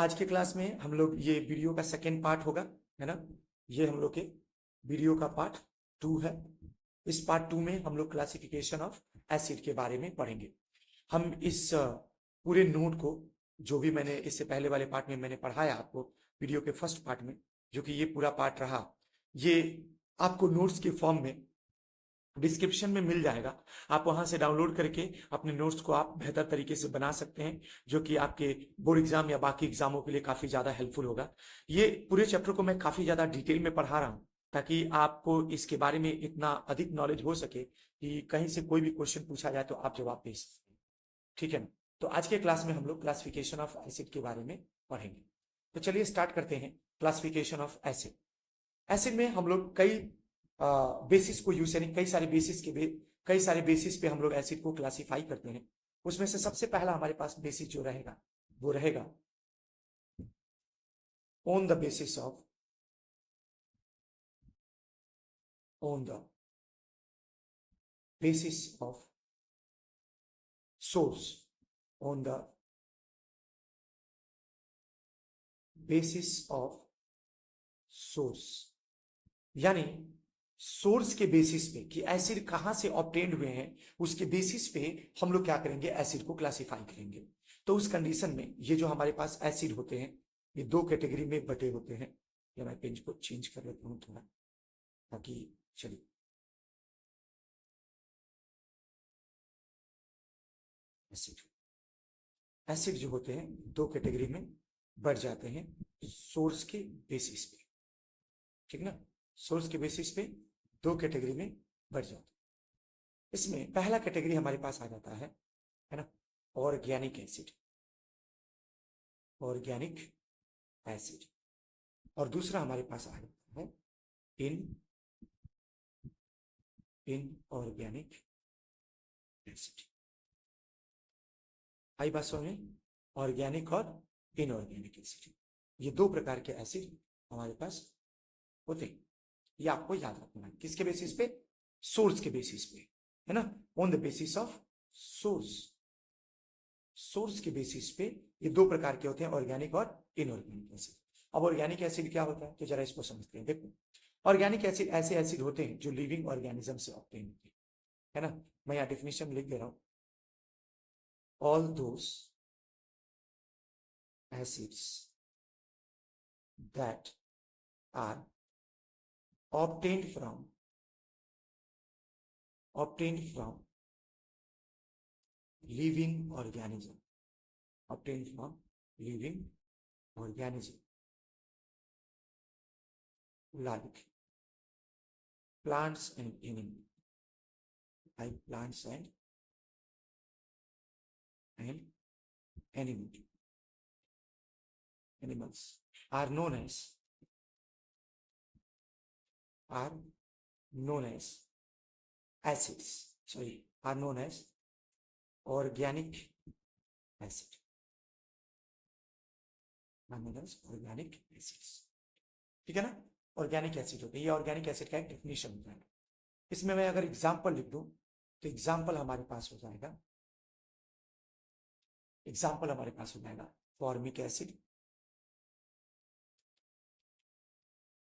आज के क्लास में हम लोग ये वीडियो का सेकेंड पार्ट होगा, है ना। ये हम लोग के वीडियो का पार्ट 2 है। इस पार्ट 2 में हम लोग क्लासिफिकेशन ऑफ एसिड के बारे में पढ़ेंगे। हम इस पूरे नोट को, जो भी मैंने इससे पहले वाले पार्ट में मैंने पढ़ाया आपको वीडियो के फर्स्ट पार्ट में, जो कि ये पूरा पार्ट रहा, ये आपको नोट्स के फॉर्म में डिस्क्रिप्शन में मिल जाएगा। आप वहां से डाउनलोड करके अपने नोट्स को आप बेहतर तरीके से बना सकते हैं, जो कि आपके बोर्ड एग्जाम या बाकी एग्जामों के लिए काफी ज्यादा हेल्पफुल होगा। ये पूरे चैप्टर को मैं काफी ज्यादा डिटेल में पढ़ा रहा हूँ, ताकि आपको इसके बारे में इतना अधिक नॉलेज हो सके कि कहीं से कोई भी क्वेश्चन पूछा जाए तो आप जवाब दे सकते हैं। ठीक है ना। तो आज के क्लास में हम लोग क्लासिफिकेशन ऑफ एसिड के बारे में पढ़ेंगे। तो चलिए स्टार्ट करते हैं। Classification of acid. एसिड में हम लोग कई बेसिस को यूज, यानी कई सारे बेसिस पे हम लोग एसिड को क्लासिफाई करते हैं। उसमें से सबसे पहला हमारे पास बेसिस जो रहेगा वो रहेगा on the basis of source, on the basis of source, यानी सोर्स के बेसिस पे कि एसिड कहां से ऑब्टेन्ड हुए हैं, उसके बेसिस पे हम लोग क्या करेंगे, एसिड को क्लासिफाई करेंगे। तो उस कंडीशन में ये जो हमारे पास एसिड होते हैं, ये दो कैटेगरी में बटे होते हैं। या मैं पेज को चेंज कर लेता हूं थोड़ा, ताकि चलिए एसिड जो होते हैं दो कैटेगरी में बढ़ जाते हैं सोर्स के बेसिस पे। ठीक ना। सोर्स के बेसिस पे दो कैटेगरी में बढ़ जाते हैं। इसमें पहला कैटेगरी हमारे पास आ जाता है ना, ऑर्गेनिक एसिड। Organic acid. और दूसरा हमारे पास आ जाता है इनऑर्गेनिक एसिड। आई बात समझ में? ऑर्गेनिक और इनऑर्गेनिक एसिड, ये दो प्रकार के एसिड हमारे पास होते हैं। ये आपको याद रखना है। किसके बेसिस पे? सोर्स के बेसिस पे, है ना। On the basis of source. Source के बेसिस पे ये दो प्रकार के होते हैं, ऑर्गेनिक और इनऑर्गेनिक एसिड। अब ऑर्गेनिक एसिड क्या होता है, तो जरा इसको समझते हैं। देखो, ऑर्गेनिक एसिड ऐसे एसिड होते हैं जो लिविंग ऑर्गेनिज्म से ऑब्टेन होते हैं, है ना। मैं यहाँ डेफिनेशन लिख दे रहा हूं। All those acids that are obtained from living organism, obtained from living organism, like plants and animals, like plants and animals are known as acids, sorry, are known as organic acid, are known as organic acids। ठीक है ना। Organic acid होते हैं, ये organic acid का एक definition होता है। इसमें मैं अगर एग्जांपल लिख दूं तो एग्जांपल हमारे पास हो जाएगा, फॉर्मिक एसिड,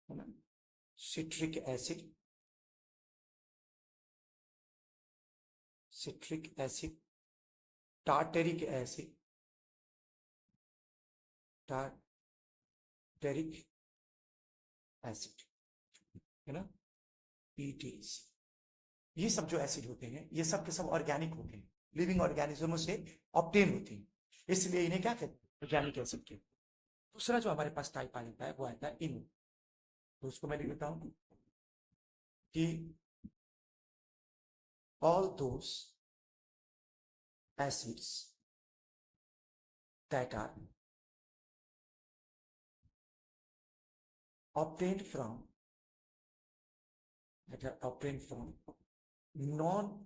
है ना, सिट्रिक एसिड, टार्टेरिक एसिड, है ना, पीटीसी। ये सब जो एसिड होते हैं ये सब के सब ऑर्गेनिक होते हैं, लिविंग ऑर्गेनिज्मों से ऑब्टेन होते हैं, इसलिए इन्हें क्या कहते हैं, ऑर्गेनिक एसिड कहते हैं। दूसरा जो हमारे पास टाइप आ जाता है वो आता है इन। तो उसको मैं लिख देता हूं कि all those acids that are obtained from non-living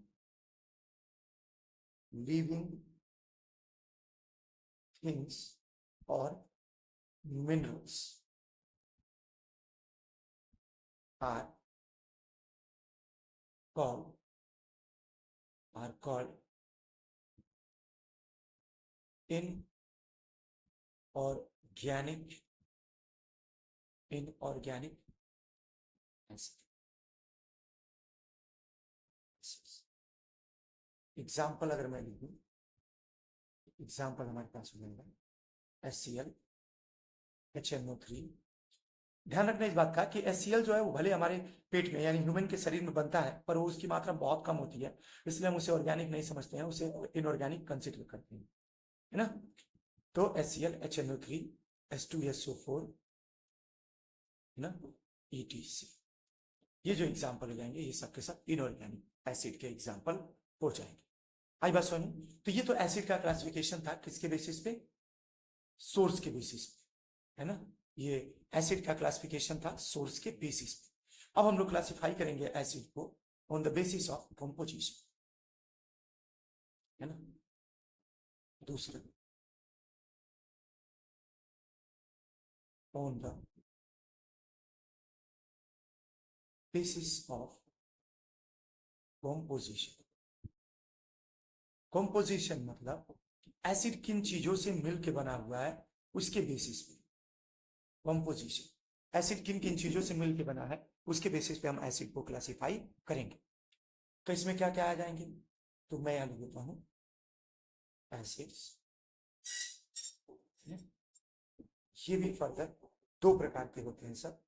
things or minerals are called inorganic inorganic inorganic acid. Example अगर मैं लिखूं, एग्जाम्पल हमारे पास हो जाएगा HCl HNO3। ध्यान रखना इस बात का कि HCl जो है वो भले हमारे पेट में यानी ह्यूमन के शरीर में बनता है, पर वो उसकी मात्रा बहुत कम होती है, इसलिए हम उसे ऑर्गेनिक नहीं समझते हैं, उसे इनऑर्गेनिक कंसिडर करते हैं, है ना। तो HCl HNO3 H2SO4, है ना, ETC, ये जो एग्जाम्पल हो जाएंगे ये सब के सब इनऑर्गेनिक एसिड के एग्जाम्पल हो जाएंगे। आई बात सुनिए, तो ये तो एसिड का क्लासिफिकेशन था, किसके बेसिस पे? सोर्स के बेसिस पे, है ना। ये एसिड का क्लासिफिकेशन था सोर्स के बेसिस पे। अब हम लोग क्लासिफाई करेंगे एसिड को on the basis of composition, है ना। दूसरा, on the basis of composition. Composition मतलब एसिड किन चीजों से मिलकर बना हुआ है, उसके बेसिस पे। कंपोजिशन, एसिड किन किन चीजों से मिलकर बना है उसके बेसिस पे हम एसिड को क्लासिफाई करेंगे। तो इसमें क्या क्या आ जाएंगे, तो मैं यहां लिख देता हूं एसिड्स। ये भी फर्दर दो प्रकार के होते हैं सब।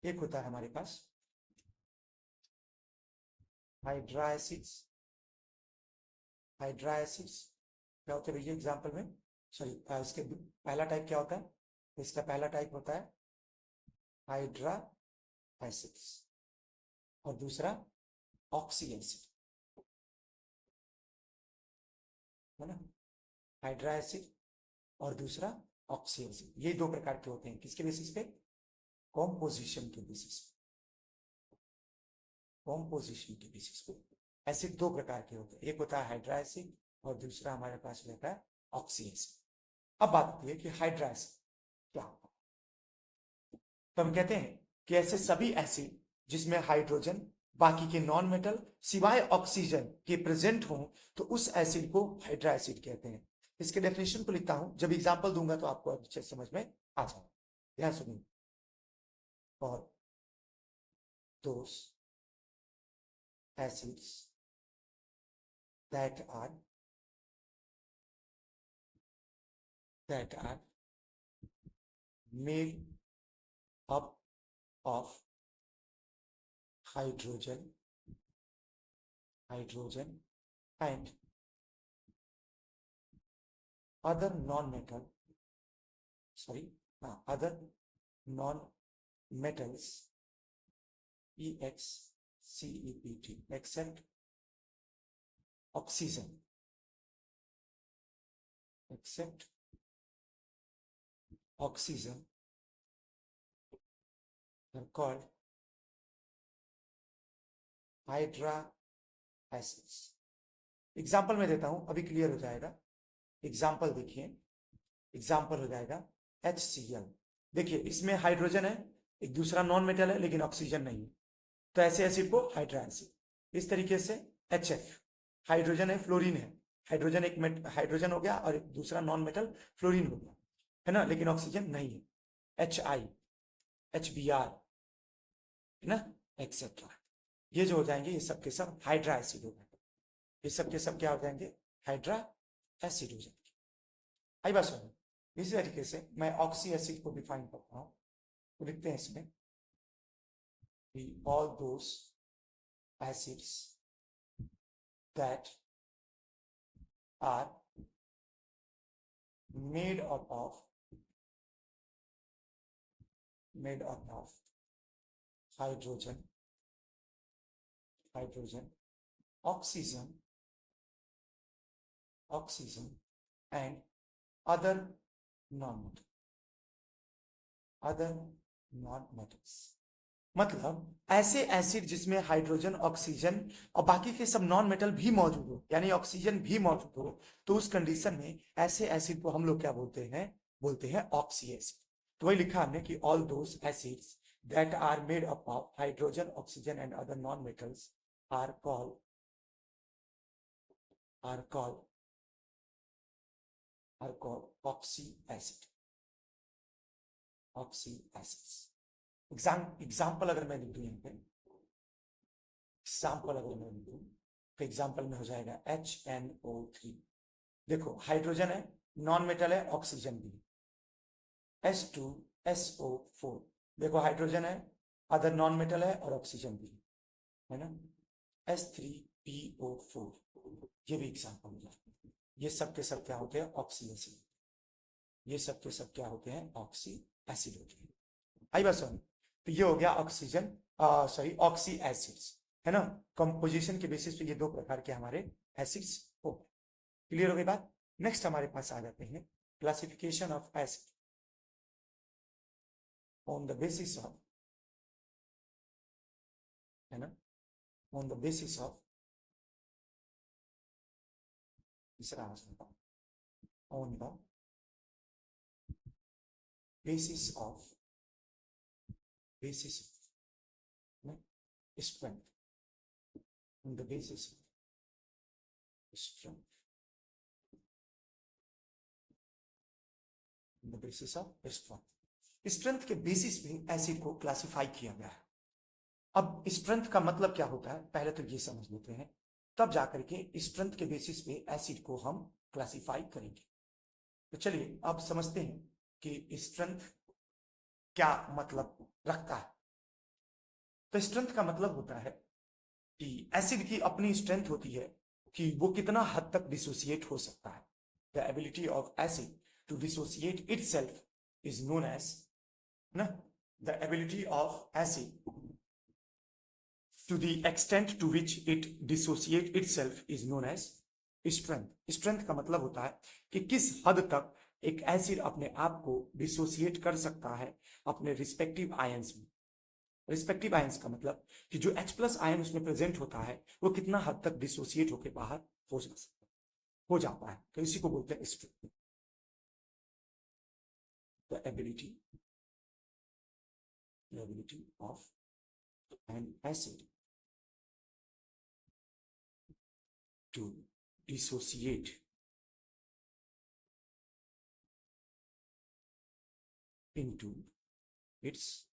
एक होता है हमारे पास हाइड्रा एसिड्स। हाइड्रा एसिड्स क्या होते हैं भैया एग्जाम्पल में, सॉरी इसके पहला टाइप क्या होता है, इसका पहला टाइप होता है हाइड्रा एसिड्स और दूसरा ऑक्सी एसिड, है ना। हाइड्रा एसिड और दूसरा ऑक्सी एसिड, ये दो प्रकार के होते हैं, किसके बेसिस पे? कॉम्पोजिशन के बेसिस पे। कॉम्पोजिशन के बेसिस पे एसिड दो प्रकार के होते हैं, एक होता है हाइड्रा एसिड और दूसरा हमारे पास रहता है ऑक्सी एसिड। अब बात आती है कि हाइड्रा एसिड क्या होता है। तो हम कहते हैं कि ऐसे सभी एसिड जिसमें हाइड्रोजन बाकी के नॉन मेटल सिवाय ऑक्सीजन के प्रेजेंट हों तो उस एसिड को हाइड्रा एसिड कहते हैं। इसके डेफिनेशन को लिखता हूं, जब एग्जांपल दूंगा तो आपको अच्छे समझ में आ जाएगा। ध्यान सुनिए, और दोस acids that are made up of hydrogen and other other non-metals EXCEPT except oxygen are called hydra acids. Example में देता हूं, अभी क्लियर हो जाएगा। एग्जाम्पल देखिए, एग्जाम्पल हो जाएगा HCl। देखिए इसमें हाइड्रोजन है, एक दूसरा नॉन मेटल है लेकिन ऑक्सीजन नहीं है, तो ऐसे एसिड को हाइड्रा एसिड। इस तरीके से HF, हाइड्रोजन है फ्लोरीन है, हाइड्रोजन एक हाइड्रोजन हो गया और एक दूसरा नॉन मेटल फ्लोरीन हो गया, है ना, लेकिन ऑक्सीजन नहीं है, HI HBr, है ना, एक्सेट्रा। ये जो हो जाएंगे ये सब के सब हाइड्रा एसिड हो जाएंगे, ये सब के सब क्या हो जाएंगे, हाइड्रा एसिड हो जाएंगे। आई बात सुनो, इसी तरीके से मैं ऑक्सी एसिड को डिफाइन करता हूं, तो लिखते हैं इसमें all those acids that are made up of hydrogen, oxygen and other non-metals। मतलब ऐसे एसिड जिसमें हाइड्रोजन ऑक्सीजन और बाकी के सब नॉन मेटल भी मौजूद हो, यानी ऑक्सीजन भी मौजूद हो, तो उस कंडीशन में ऐसे एसिड को हम लोग क्या बोलते हैं, ऑक्सी एसिड। तो वही लिखा हमने कि all those acids that are made up of hydrogen, oxygen and other non-metals are called oxy acid, oxy acids. Example अगर मैं लिख दूं यहाँ पे, एग्जाम्पल अगर मैं लिख दूं तो एग्जाम्पल में हो जाएगा HNO3। देखो हाइड्रोजन है, नॉन मेटल है, ऑक्सीजन भी, H2SO4। देखो हाइड्रोजन है, अदर नॉन मेटल है और ऑक्सीजन भी है ना, H3PO4। ये भी एग्जाम्पल हो जाता है। ये सब के सब क्या होते हैं? Oxy acid. ये सब के सब क्या होते हैं? ऑक्सी एसिड होते हैं। आई बात समझ? तो ये हो गया ऑक्सीजन, सॉरी ऑक्सी एसिड्स, है ना। कंपोजिशन के बेसिस पे ये दो प्रकार के हमारे एसिड्स हो गए। क्लियर हो गई बात? नेक्स्ट हमारे पास आ जाते हैं classification of acid on the basis of, है ना, ऑन द बेसिस ऑफ, तीसरा on the basis of strength, on the basis of strength, on the basis of strength। Strength के बेसिस पे एसिड को क्लासिफाई किया गया है। अब स्ट्रेंथ का मतलब क्या होता है पहले तो ये समझ लेते हैं, तब जाकर के स्ट्रेंथ के बेसिस पे एसिड को हम क्लासिफाई करेंगे। तो चलिए अब समझते हैं कि स्ट्रेंथ क्या मतलब रखता है। तो स्ट्रेंथ का मतलब होता है कि एसिड की अपनी स्ट्रेंथ होती है कि वो कितना हद तक डिसोसिएट हो सकता है। The ability of acid to dissociate itself is known as, ना, the ability of acid to the extent to which it dissociate itself is known as strength। Strength का मतलब होता है कि किस हद तक एक एसिड अपने आप को डिसोसिएट कर सकता है अपने रिस्पेक्टिव आयंस में। रिस्पेक्टिव आयंस का मतलब कि जो H+ आयन उसमें प्रेजेंट होता है वो कितना हद तक डिसोसिएट होकर बाहर हो जाता है, तो इसी को बोलते हैं strength. The ability of N acid to dissociate into its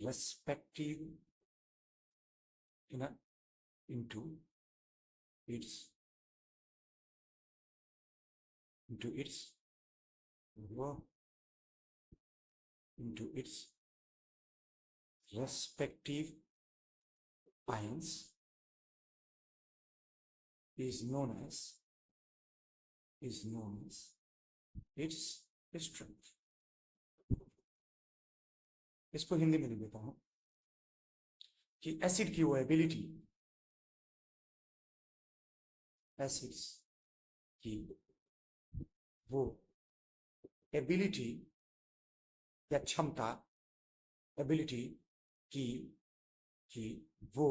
respective, into its respective ions is known as its strength। इसको हिंदी में लिख देता हूं कि एसिड की वो एबिलिटी, एसिड्स की वो एबिलिटी या क्षमता, एबिलिटी की वो,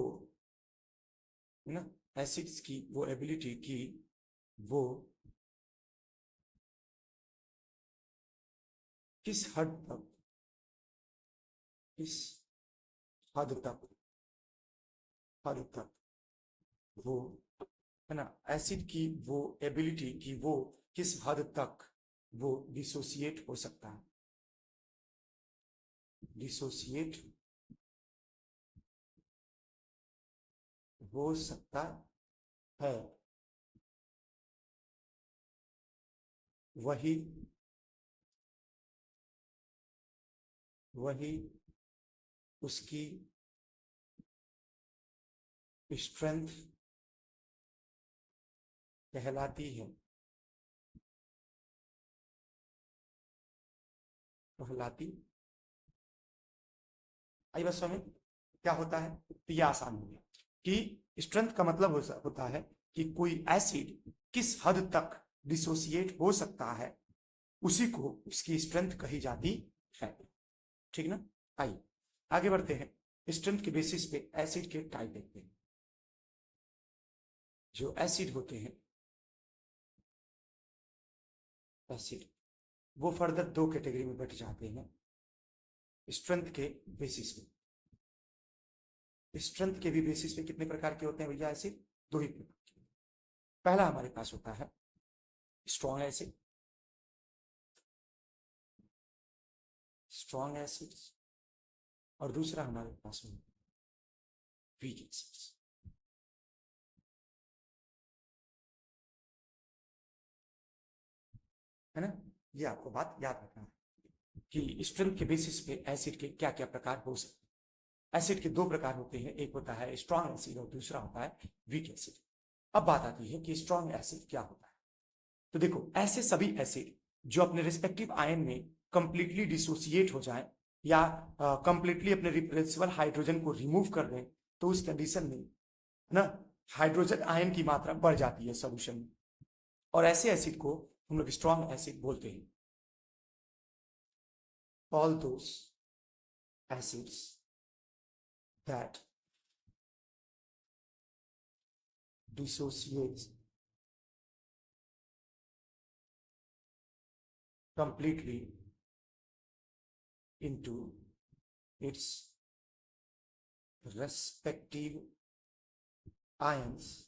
है ना, एसिड्स की वो एबिलिटी की वो किस हद तक वो, है ना, एसिड की वो एबिलिटी की वो किस हद तक वो डिसोसिएट हो सकता है, डिसोसिएट हो सकता है, वही उसकी स्ट्रेंथ कहलाती है, आई बस में क्या होता है। तो ये आसान हो गया कि स्ट्रेंथ का मतलब होता है कि कोई एसिड किस हद तक डिसोसिएट हो सकता है, उसी को उसकी स्ट्रेंथ कही जाती है। ठीक ना। आइए आगे बढ़ते हैं, स्ट्रेंथ के बेसिस पे एसिड के टाइप देखते हैं। जो एसिड होते हैं, एसिड वो फर्दर दो कैटेगरी में बट जाते हैं। स्ट्रेंथ के बेसिस पे। स्ट्रेंथ के भी बेसिस पे कितने प्रकार के होते हैं भैया एसिड? दो ही प्रकार के। पहला हमारे पास होता है स्ट्रॉन्ग एसिड, स्ट्रॉन्ग एसिड्स, और दूसरा हमारे पास होता है वीक एसिड्स। है ना? ये आपको बात याद रखना है कि स्ट्रेंथ के बेसिस पे एसिड के क्या क्या प्रकार हो सकते हैं। एसिड के दो प्रकार होते हैं, एक होता है स्ट्रॉन्ग एसिड और दूसरा होता है वीक एसिड। अब बात आती है कि स्ट्रॉन्ग एसिड क्या होता है। तो देखो, ऐसे सभी एसिड जो अपने रिस्पेक्टिव आयन में कंप्लीटली डिसोसिएट हो जाए या कंप्लीटली अपने रिप्लेसेबल हाइड्रोजन को रिमूव कर दें, तो उस कंडीशन में ना हाइड्रोजन आयन की मात्रा बढ़ जाती है सॉल्यूशन में, और ऐसे एसिड को हम लोग स्ट्रॉन्ग एसिड बोलते हैं। All those acids that dissociates completely into its respective ions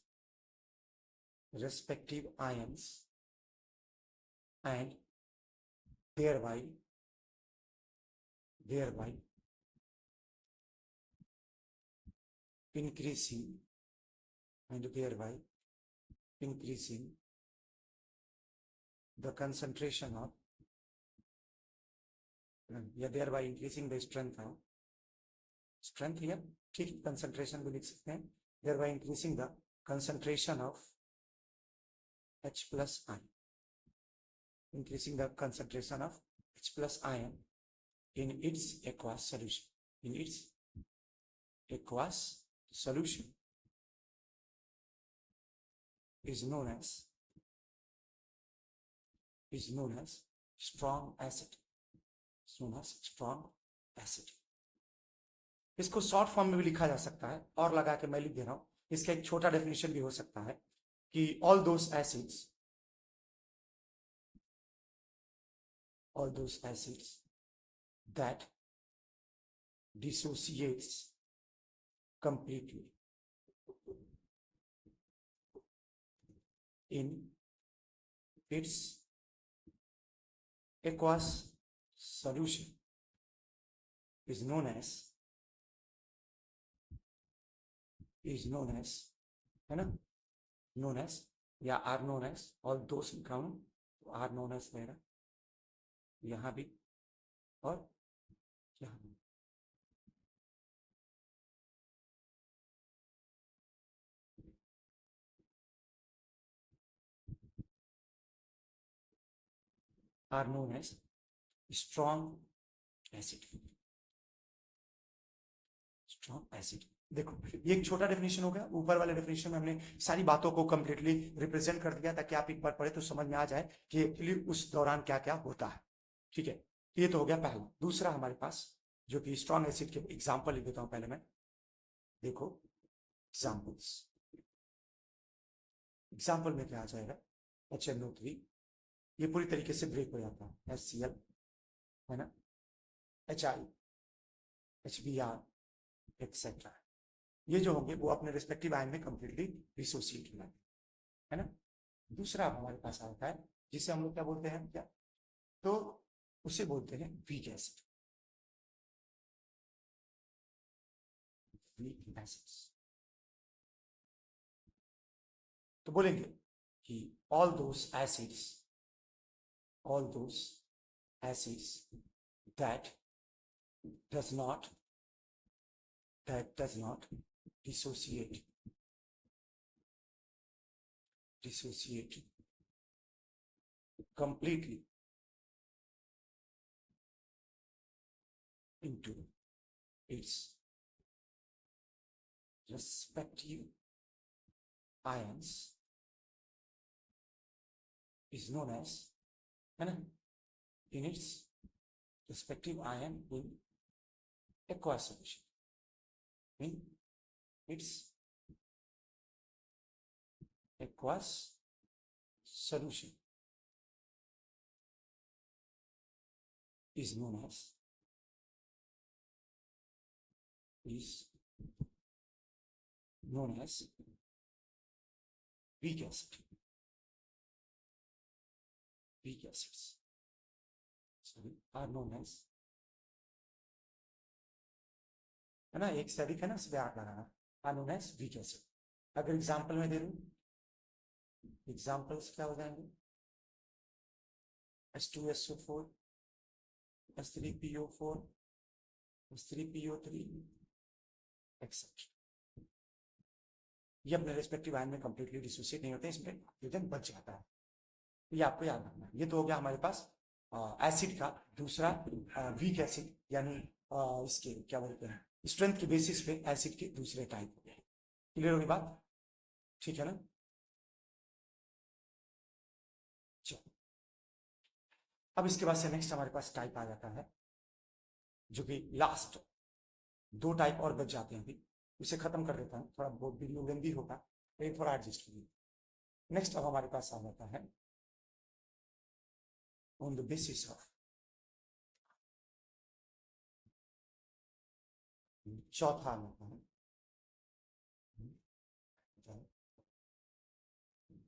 and thereby increasing the concentration of thereby increasing the strength here, ठीक, concentration भी लिख सकते हैं, thereby increasing the concentration of H plus ion, increasing the concentration of H plus ion in its aqueous solution, is known as strong acid, इसको short form में भी लिखा जा सकता है, और लगा के मैं लिख दे रहा हूं, इसका एक छोटा डेफिनेशन भी हो सकता है कि all those acids that dissociates completely in its aqueous solution is known as है ना, known as या are known as, all those लिखा हूं तो are known as रहेगा यहां भी और यहां भी। are known as strong acid। देखो, ये एक छोटा डेफिनेशन हो गया। ऊपर वाले डेफिनेशन में हमने सारी बातों को कंप्लीटली रिप्रेजेंट कर दिया ताकि आप एक बार पढ़े तो समझ में आ जाए कि एक्चुअली उस दौरान क्या क्या होता है। ठीक है, ये तो हो गया पहला। दूसरा हमारे पास जो कि स्ट्रॉन्ग एसिड के एग्जाम्पल लिख देता हूं पहले मैं। देखो एग्जाम्पल में क्या आ जाएगा, HNO3, ये पूरी तरीके से ब्रेक हो जाता है, HCl है ना, HI, HBr एक्सेट्रा, ये जो होंगे वो अपने रिस्पेक्टिव आयन में कंप्लीटली डिसोसिएट हो जाते है ना। दूसरा हमारे पास आता है जिसे हम लोग क्या बोलते हैं, क्या तो उसे बोलते हैं वीक एसिड, तो बोलेंगे कि all those acids that does not dissociate completely into its respective ions is known as, है ना, in its respective ion in aqueous solution, in its aqueous solution is known as is known as weak acid. Weak acids are known as, है ना, एक से अधिक है ना, इस पे आग लगाना, are known as weak acid. अगर एग्जाम्पल में दे दूं, एग्जाम्पल्स क्या हो जाएंगे? H2SO4, H3PO4, H3PO3, etcetera. ये अपने रेस्पेक्टिव आयन में कंप्लीटली डिसोसिएट नहीं होते, इसमें हाइड्रोजन बच जाता है. ये आपको याद रखना है. ये तो हो गया हमारे पास एसिड का दूसरा वीक एसिड, यानी इसके क्या बोलते हैं, स्ट्रेंथ के बेसिस पे एसिड के दूसरे टाइप हो गए. क्लियर होगी बात? ठीक है ना? चलो, अब इसके बाद से नेक्स्ट हमारे पास टाइप आ जाता है, जो कि लास्ट दो टाइप और बच जाते हैं. अभी उसे खत्म कर देता हूँ, थोड़ा बहुत वीडियो लेंदी होगा, लेकिन थोड़ा एडजस्ट करिए. नेक्स्ट अब हमारे पास आ जाता है ऑन द बेसिस ऑफ, चौथा आता है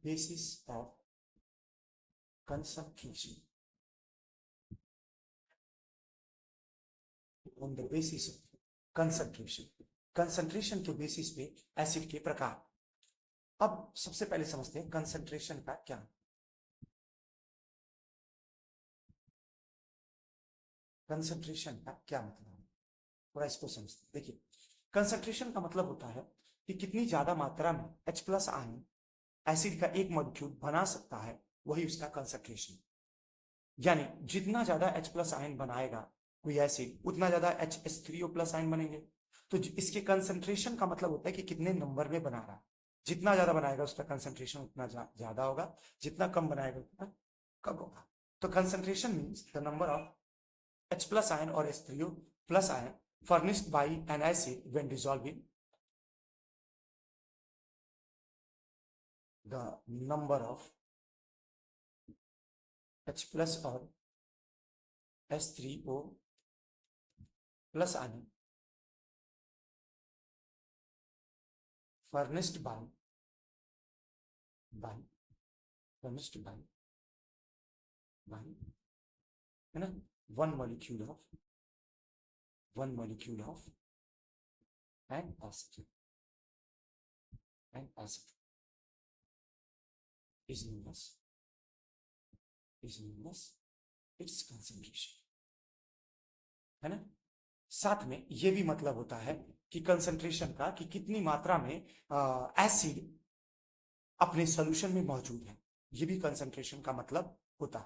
basis of concentration. On the basis of concentration, concentration के बेसिस पे एसिड के प्रकार. अब सबसे पहले समझते हैं कंसंट्रेशन का क्या. कंसंट्रेशन का क्या मतलब है, थोड़ा इसको समझते हैं. देखिए, कंसंट्रेशन का मतलब होता है कि कितनी ज्यादा मात्रा में H प्लस आयन एसिड का एक मॉलिक्यूल बना सकता है, वही उसका कंसंट्रेशन. यानी जितना ज्यादा H प्लस आयन बनाएगा कोई एसिड, उतना ज्यादा HH3O प्लस आयन बनेंगे. तो इसके कंसंट्रेशन का मतलब होता है कि कितने नंबर में बना रहा है. जितना ज्यादा बनाएगा उसका कंसंट्रेशन उतना ज्यादा होगा, जितना कम बनाएगा उतना कम होगा. तो concentration means the number of H plus ion or H3O plus ion furnished by an acid when dissolved in the number of H plus or H3O plus ion furnished by furnished by है ना, one molecule of an acid is known as its concentration. है ना. साथ में ये भी मतलब होता है कि कंसंट्रेशन का, कि कितनी मात्रा में एसिड अपने सॉल्यूशन में मौजूद है. ये भी कंसंट्रेशन का मतलब होता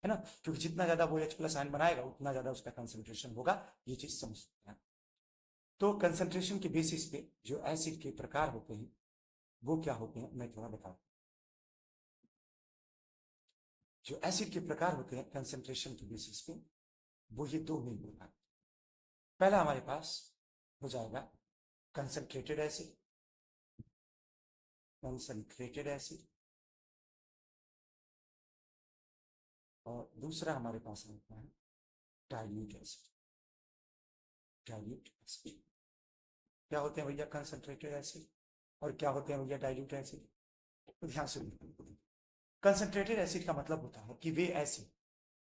है ना, क्योंकि जितना ज्यादा वो H प्लस आयन बनाएगा उतना ज्यादा उसका कंसंट्रेशन होगा. ये चीज समझ सकते हैं. तो कंसंट्रेशन के बेसिस पे जो एसिड के प्रकार होते हैं वो क्या होते हैं, मैं थोड़ा बताऊं. जो एसिड के प्रकार होते हैं कंसंट्रेशन के बेसिस पे, वो ये दो मेन प्रकार. पहला हमारे पास हो जाएगा कंसंट्रेटेड एसिड, और दूसरा हमारे पास आता है डाइल्यूट एसिड. क्या होते हैं भैया कंसंट्रेटेड एसिड, और क्या होते हैं भैया डाइल्यूट एसिड? तो ध्यान से, कंसंट्रेटेड एसिड का मतलब होता है कि वे एसिड,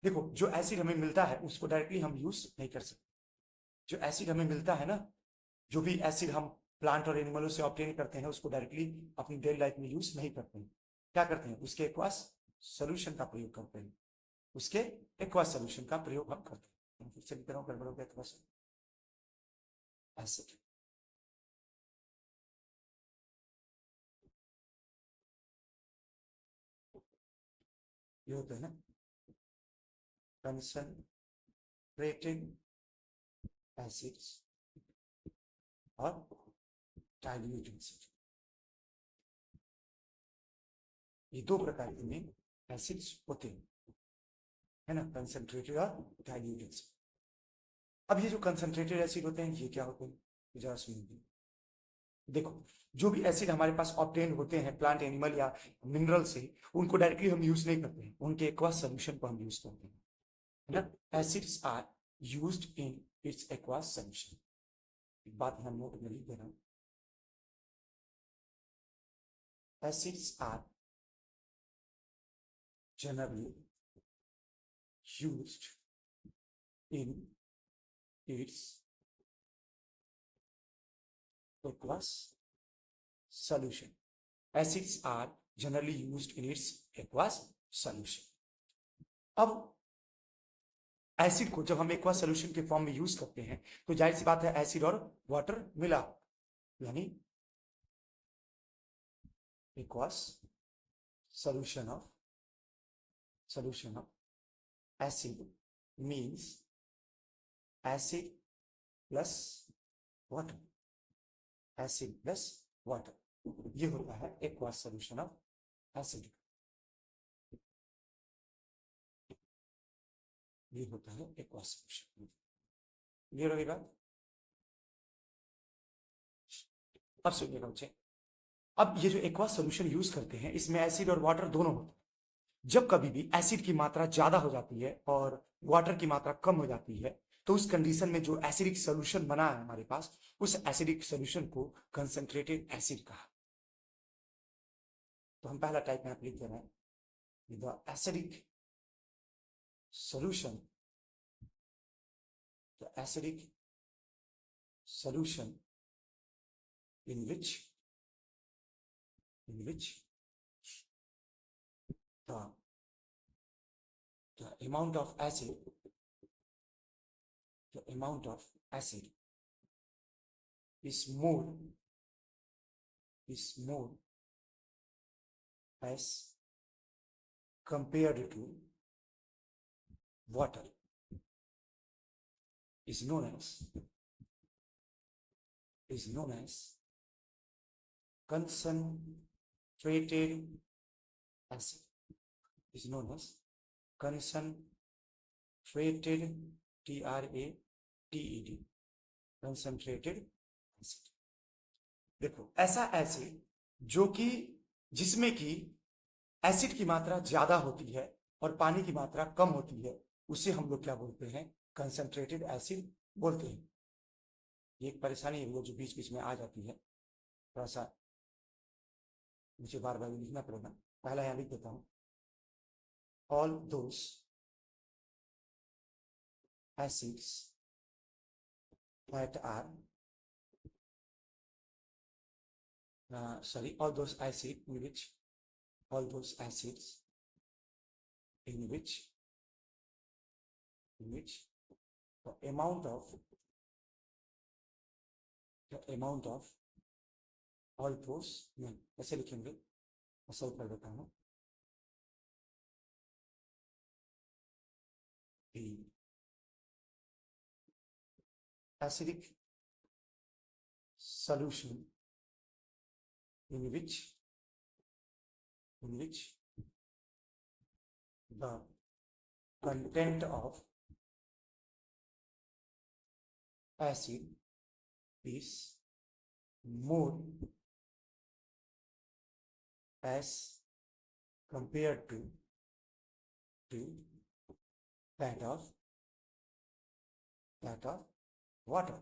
देखो जो एसिड हमें मिलता है उसको डायरेक्टली हम यूज नहीं कर सकते. जो एसिड हमें मिलता है ना, जो भी एसिड हम प्लांट और एनिमलों से ऑब्टेन करते हैं उसको डायरेक्टली अपनी डेली लाइफ में यूज नहीं करते हैं. क्या करते हैं, उसके एक्वास सोल्यूशन का प्रयोग करते हैं. उसके एक्वास सोल्यूशन का प्रयोग हम करते हैं. फिर से लिख रहा हूं, गड़बड़ हो गया थोड़ा सा. एसिड ये होते हैं कंसंट्रेटेड एसिड्स और डाइल्यूट एसिड. ये दो प्रकार के में एसिड्स होते हैं, है ना, कंसंट्रेटेड और डाइल्यूट एसिड. अब ये जो कंसंट्रेटेड एसिड होते हैं ये क्या होते हैं, जरा सुनिए. देखो, जो भी एसिड हमारे पास ऑब्टेन होते हैं प्लांट, एनिमल या मिनरल से, उनको डायरेक्टली हम यूज नहीं करते हैं, उनके एक्वास सॉल्यूशन को हम यूज करते हैं, है ना. Acids are used in its aqueous solution. एक बात यहाँ नोट में लिख दे रहा हूं, acids are generally used in its aqueous solution. Acids are generally used in its aqueous solution. अब एसिड को जब हम एक्वा सोल्यूशन के फॉर्म में यूज करते हैं तो जाहिर सी बात है एसिड और वाटर मिला, यानी aqueous solution of acid means acid plus water, acid plus water, ये होता है aqueous solution of acid, ये होता है aqueous solution। क्लियर होगी बात? अब सुनिएगा बच्चे, अब ये जो एक्वास सॉल्यूशन यूज करते हैं इसमें एसिड और वाटर दोनों होते हैं। जब कभी भी एसिड की मात्रा ज्यादा हो जाती है और वाटर की मात्रा कम हो जाती है तो उस कंडीशन में जो एसिडिक सॉल्यूशन बना है हमारे पास, उस एसिडिक सॉल्यूशन को कंसंट्रेटेड एसिड कहा। तो हम पहला टाइप में लिख दे रहे हैं, the acidic solution, the acidic solution in which the amount of acid is more as compared to water is known as concentrated acid, is known as concentrated TRATED, concentrated acid। देखो ऐसा acid जो कि जिसमें कि acid की मात्रा ज्यादा होती है और पानी की मात्रा कम होती है, उसे हम लोग क्या बोलते हैं? कंसंट्रेटेड एसिड बोलते हैं। ये एक परेशानी है वो जो बीच बीच में आ जाती है, थोड़ा सा मुझे बार बार लिखना पड़ेगा। पहला यहां लिख देता हूं, all those acids that are all those acids in which the amount of all those, ऐसे लिखेंगे, ऐसा कर देता हूं, the acidic solution in which the content of acid is more as compared to that of water।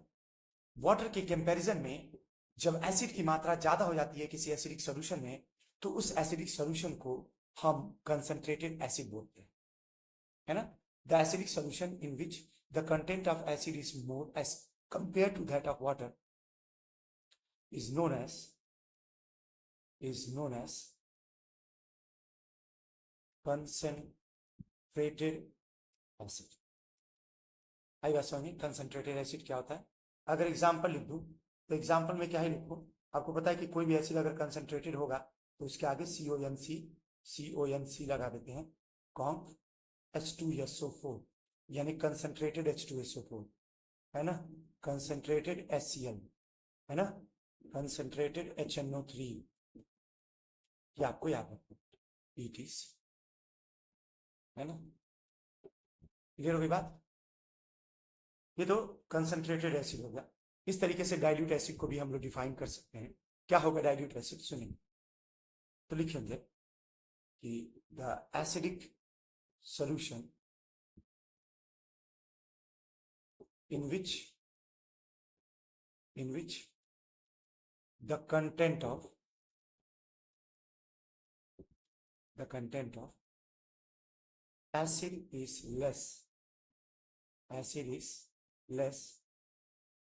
Water के comparison में जब acid की मात्रा ज्यादा हो जाती है किसी एसिडिक सॉल्यूशन में, तो उस एसिडिक सॉल्यूशन को हम कंसंट्रेटेड एसिड बोलते हैं, है ना। The acidic solution in which the content of acid is more as compare to that of water is known as concentrated acid। आई बात समझ में? कंसंट्रेटेड एसिड क्या होता है? अगर एग्जांपल लिख दूं तो एग्जांपल में क्या ही लिखूं? आपको पता है कि कोई भी एसिड अगर कंसंट्रेटेड होगा तो उसके आगे CONC लगा देते हैं, कॉन्क H2SO4, यानी कंसंट्रेटेड H2SO4, है ना, कंसंट्रेटेड HCl, है ना, कंसंट्रेटेड HNO3, ये आपको याद रखना, ETC, है ना। क्लियर हो गई बात? ये तो कंसंट्रेटेड एसिड हो गया। इस तरीके से डाइल्यूट एसिड को भी हम लोग डिफाइन कर सकते हैं। क्या होगा डाइल्यूट एसिड? सुनिए, तो लिखेंगे कि the acidic solution in which in which the content of acid is less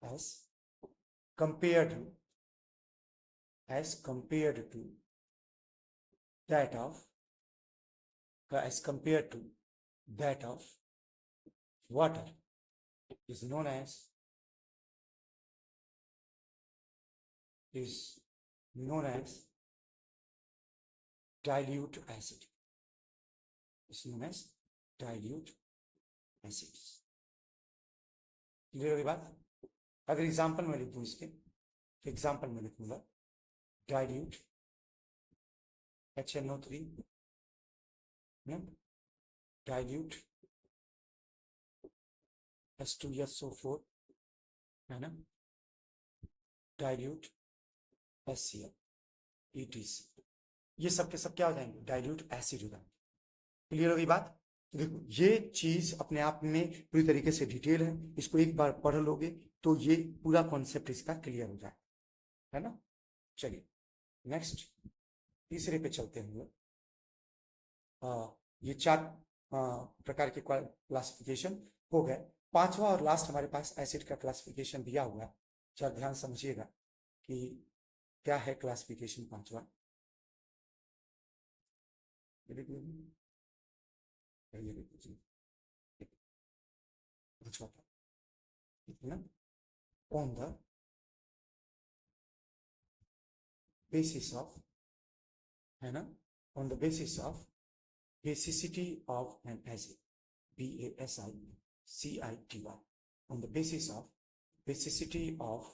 as compared to that of water is known as dilute acid. Is known as dilute acids. Clear होगी बात? अगर example में लिख दूं इसके, example में लिखूंगा dilute HNO3, dilute H2SO4, है ना, डाइल्यूट HCl, ETC, ये सब के सब क्या हो जाएंगे? डाइल्यूट एसिड हो जाएंगे। क्लियर होगी बात? देखो ये चीज अपने आप में पूरी तरीके से डिटेल है, इसको एक बार पढ़ लोगे तो ये पूरा कॉन्सेप्ट इसका क्लियर हो जाए, है ना। चलिए नेक्स्ट तीसरे पे चलते हुए, ये 4 प्रकार के क्लासिफिकेशन हो गए। पांचवा और लास्ट हमारे पास एसिड का क्लासिफिकेशन दिया हुआ है, जरा ध्यान समझिएगा कि क्या है क्लासिफिकेशन पांचवा। on the basis of, है ना, on the basis of basicity of an acid, BASICITY, on the basis of basicity of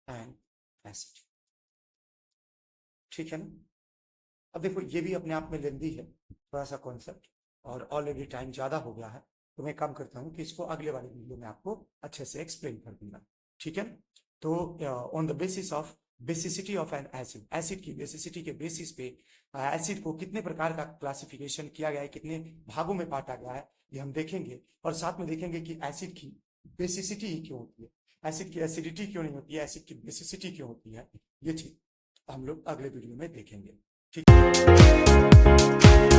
an acid, ठीक है ना। अब देखो ये भी अपने आप में लेंदी है थोड़ा सा कॉन्सेप्ट, और ऑलरेडी टाइम ज्यादा हो गया है, तो मैं काम करता हूँ कि इसको अगले वाले वीडियो में आपको अच्छे से एक्सप्लेन कर दूंगा, ठीक है। तो on the basis of basicity of N acid, acid की बेसिसिटी के बेसिस पे एसिड को कितने प्रकार का क्लासिफिकेशन किया गया है, कितने भागों में बांटा गया है, ये हम देखेंगे। और साथ में देखेंगे कि एसिड की बेसिसिटी क्यों होती है, एसिड की एसिडिटी क्यों नहीं होती है, एसिड की बेसिसिटी क्यों होती है, ये चीज हम लोग अगले वीडियो में देखेंगे, ठीक है।